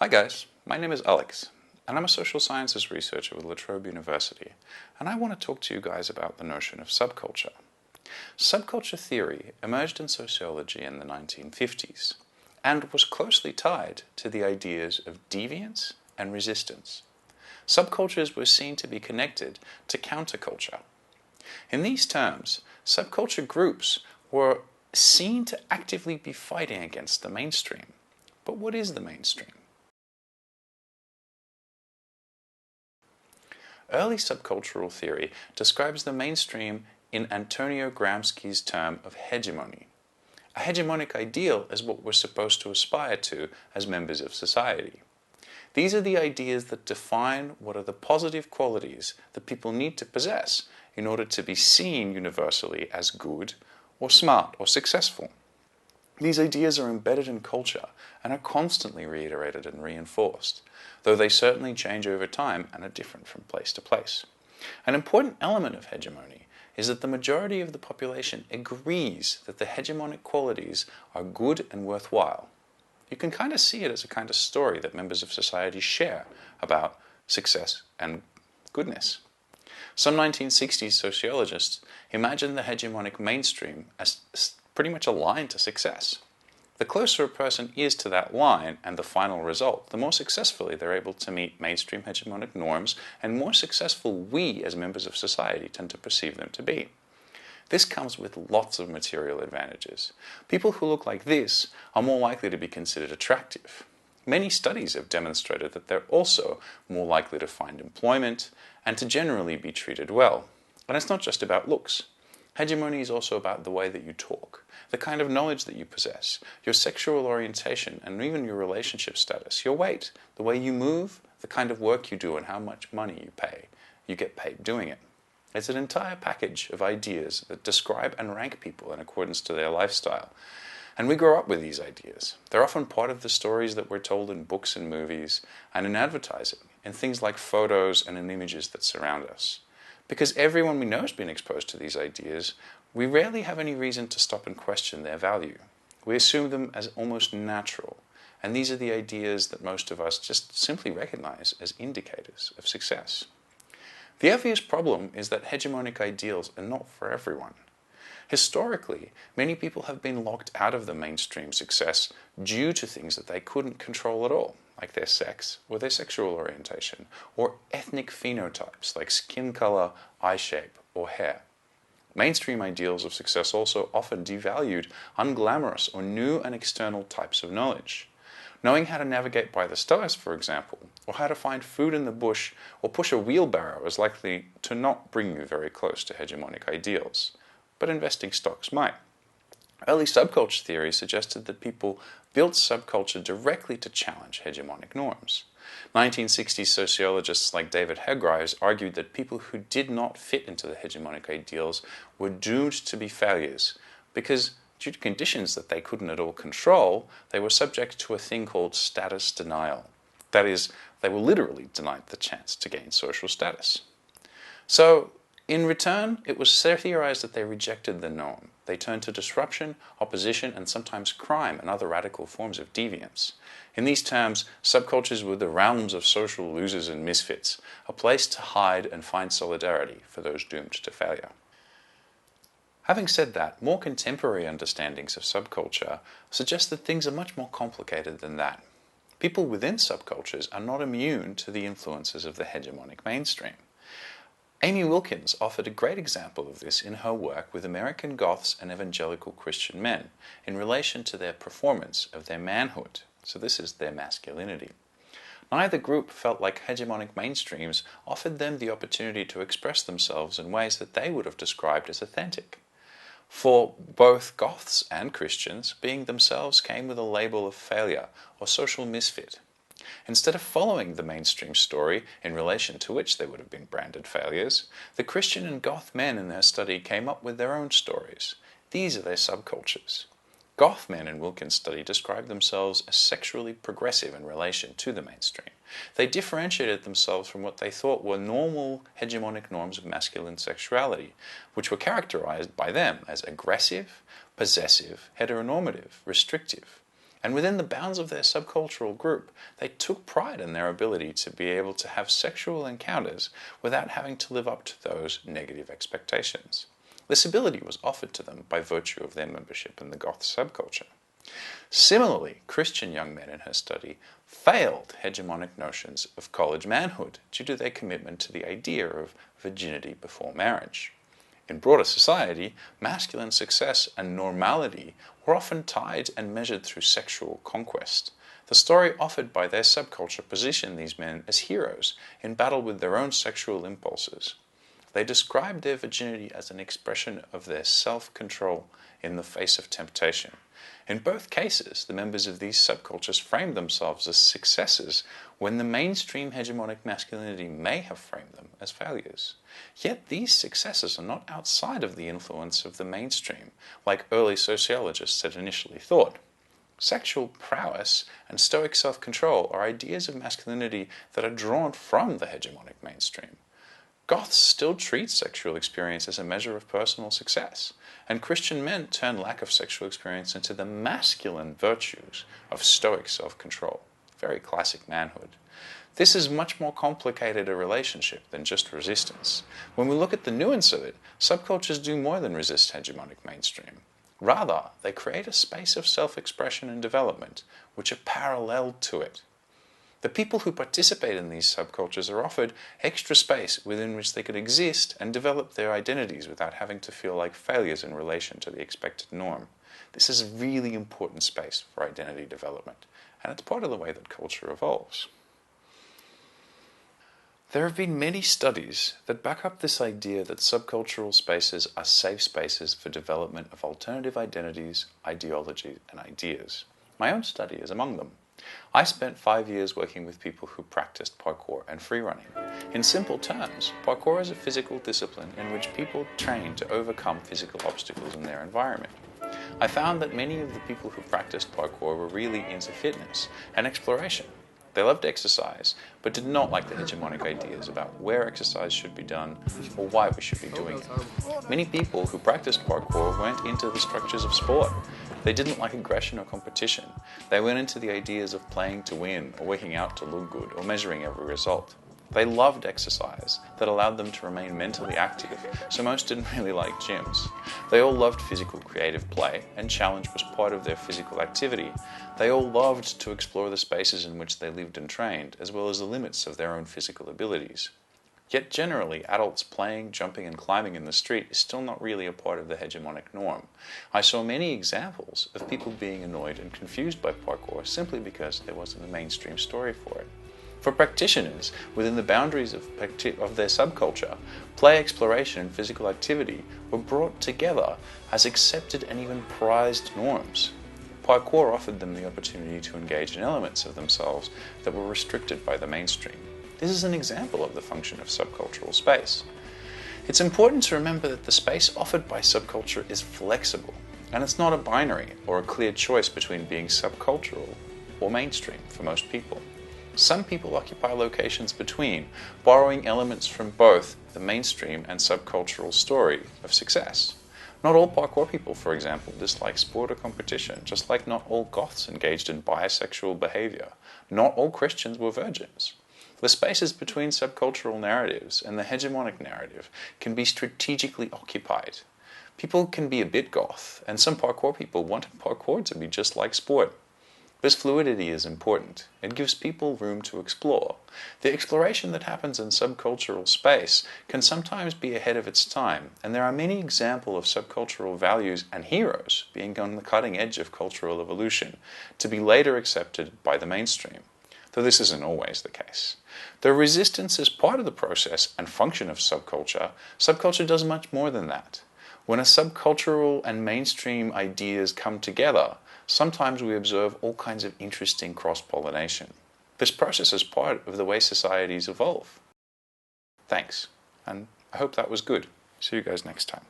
Hi guys, my name is Alex, and I'm a social sciences researcher with Trobe University, and I want to talk to you guys about the notion of subculture. Subculture theory emerged in sociology in the 1950s, and was closely tied to the ideas of deviance and resistance. Subcultures were seen to be connected to counterculture. In these terms, subculture groups were seen to actively be fighting against the mainstream. But what is the mainstream? Early subcultural theory describes the mainstream in Antonio Gramsci's term of hegemony. A hegemonic ideal is what we're supposed to aspire to as members of society. These are the ideas that define what are the positive qualities that people need to possess in order to be seen universally as good, or smart, or successful. These ideas are embedded in culture and are constantly reiterated and reinforced, though they certainly change over time and are different from place to place. An important element of hegemony is that the majority of the population agrees that the hegemonic qualities are good and worthwhile. You can kind of see it as a kind of story that members of society share about success and goodness. Some 1960s sociologists imagined the hegemonic mainstream as pretty much aligned to success. The closer a person is to that line and the final result, the more successfully they're able to meet mainstream hegemonic norms, and more successful we as members of society tend to perceive them to be. This comes with lots of material advantages. People who look like this are more likely to be considered attractive. Many studies have demonstrated that they're also more likely to find employment and to generally be treated well. And it's not just about looks. Hegemony is also about the way that you talk, the kind of knowledge that you possess, your sexual orientation, and even your relationship status, your weight, the way you move, the kind of work you do, and how much money you get paid doing it. It's an entire package of ideas that describe and rank people in accordance to their lifestyle. And we grow up with these ideas. They're often part of the stories that we're told in books and movies, and in advertising, in things like photos and in images that surround us. Because everyone we know has been exposed to these ideas, we rarely have any reason to stop and question their value. We assume them as almost natural, and these are the ideas that most of us just simply recognize as indicators of success. The obvious problem is that hegemonic ideals are not for everyone. Historically, many people have been locked out of the mainstream success due to things that they couldn't control at all, like their sex or their sexual orientation, or ethnic phenotypes like skin color, eye shape, or hair. Mainstream ideals of success also often devalued unglamorous or new and external types of knowledge. Knowing how to navigate by the stars, for example, or how to find food in the bush or push a wheelbarrow is likely to not bring you very close to hegemonic ideals, but investing stocks might. Early subculture theory suggested that people built subculture directly to challenge hegemonic norms. 1960s sociologists like David Hargreaves argued that people who did not fit into the hegemonic ideals were doomed to be failures because, due to conditions that they couldn't at all control, they were subject to a thing called status denial. That is, they were literally denied the chance to gain social status. So, in return, it was theorized that they rejected the norm. They turned to disruption, opposition, and sometimes crime and other radical forms of deviance. In these terms, subcultures were the realms of social losers and misfits, a place to hide and find solidarity for those doomed to failure. Having said that, more contemporary understandings of subculture suggest that things are much more complicated than that. People within subcultures are not immune to the influences of the hegemonic mainstream. Amy Wilkins offered a great example of this in her work with American Goths and evangelical Christian men in relation to their performance of their manhood. So this is their masculinity. Neither group felt like hegemonic mainstreams offered them the opportunity to express themselves in ways that they would have described as authentic. For both Goths and Christians, being themselves came with a label of failure or social misfit. Instead of following the mainstream story in relation to which they would have been branded failures, the Christian and Goth men in their study came up with their own stories. These are their subcultures. Goth men in Wilkins' study described themselves as sexually progressive in relation to the mainstream. They differentiated themselves from what they thought were normal hegemonic norms of masculine sexuality, which were characterized by them as aggressive, possessive, heteronormative, restrictive. And within the bounds of their subcultural group, they took pride in their ability to be able to have sexual encounters without having to live up to those negative expectations. This ability was offered to them by virtue of their membership in the goth subculture. Similarly, Christian young men in her study failed hegemonic notions of college manhood due to their commitment to the idea of virginity before marriage. In broader society, masculine success and normality were often tied and measured through sexual conquest. The story offered by their subculture positioned these men as heroes in battle with their own sexual impulses. They described their virginity as an expression of their self-control in the face of temptation. In both cases, the members of these subcultures framed themselves as successes when the mainstream hegemonic masculinity may have framed them as failures. Yet these successes are not outside of the influence of the mainstream, like early sociologists had initially thought. Sexual prowess and stoic self-control are ideas of masculinity that are drawn from the hegemonic mainstream. Goths still treat sexual experience as a measure of personal success, and Christian men turn lack of sexual experience into the masculine virtues of stoic self-control. Very classic manhood. This is much more complicated a relationship than just resistance. When we look at the nuance of it, subcultures do more than resist hegemonic mainstream. Rather, they create a space of self-expression and development which are parallel to it. The people who participate in these subcultures are offered extra space within which they could exist and develop their identities without having to feel like failures in relation to the expected norm. This is a really important space for identity development, and it's part of the way that culture evolves. There have been many studies that back up this idea that subcultural spaces are safe spaces for development of alternative identities, ideologies, and ideas. My own study is among them. I spent 5 years working with people who practiced parkour and freerunning. In simple terms, parkour is a physical discipline in which people train to overcome physical obstacles in their environment. I found that many of the people who practiced parkour were really into fitness and exploration. They loved exercise, but did not like the hegemonic ideas about where exercise should be done or why we should be doing it. Many people who practiced parkour weren't into the structures of sport. They didn't like aggression or competition. They went into the ideas of playing to win, or working out to look good, or measuring every result. They loved exercise that allowed them to remain mentally active, so most didn't really like gyms. They all loved physical creative play, and challenge was part of their physical activity. They all loved to explore the spaces in which they lived and trained, as well as the limits of their own physical abilities. Yet generally, adults playing, jumping, and climbing in the street is still not really a part of the hegemonic norm. I saw many examples of people being annoyed and confused by parkour simply because there wasn't a mainstream story for it. For practitioners, within the boundaries of their subculture, play, exploration, and physical activity were brought together as accepted and even prized norms. Parkour offered them the opportunity to engage in elements of themselves that were restricted by the mainstream. This is an example of the function of subcultural space. It's important to remember that the space offered by subculture is flexible, and it's not a binary or a clear choice between being subcultural or mainstream for most people. Some people occupy locations between, borrowing elements from both the mainstream and subcultural story of success. Not all parkour people, for example, dislike sport or competition, just like not all goths engaged in bisexual behavior. Not all Christians were virgins. The spaces between subcultural narratives and the hegemonic narrative can be strategically occupied. People can be a bit goth, and some parkour people wanted parkour to be just like sport. This fluidity is important. It gives people room to explore. The exploration that happens in subcultural space can sometimes be ahead of its time, and there are many examples of subcultural values and heroes being on the cutting edge of cultural evolution to be later accepted by the mainstream, though this isn't always the case. Though resistance is part of the process and function of subculture, subculture does much more than that. When a subcultural and mainstream ideas come together, sometimes we observe all kinds of interesting cross-pollination. This process is part of the way societies evolve. Thanks, and I hope that was good. See you guys next time.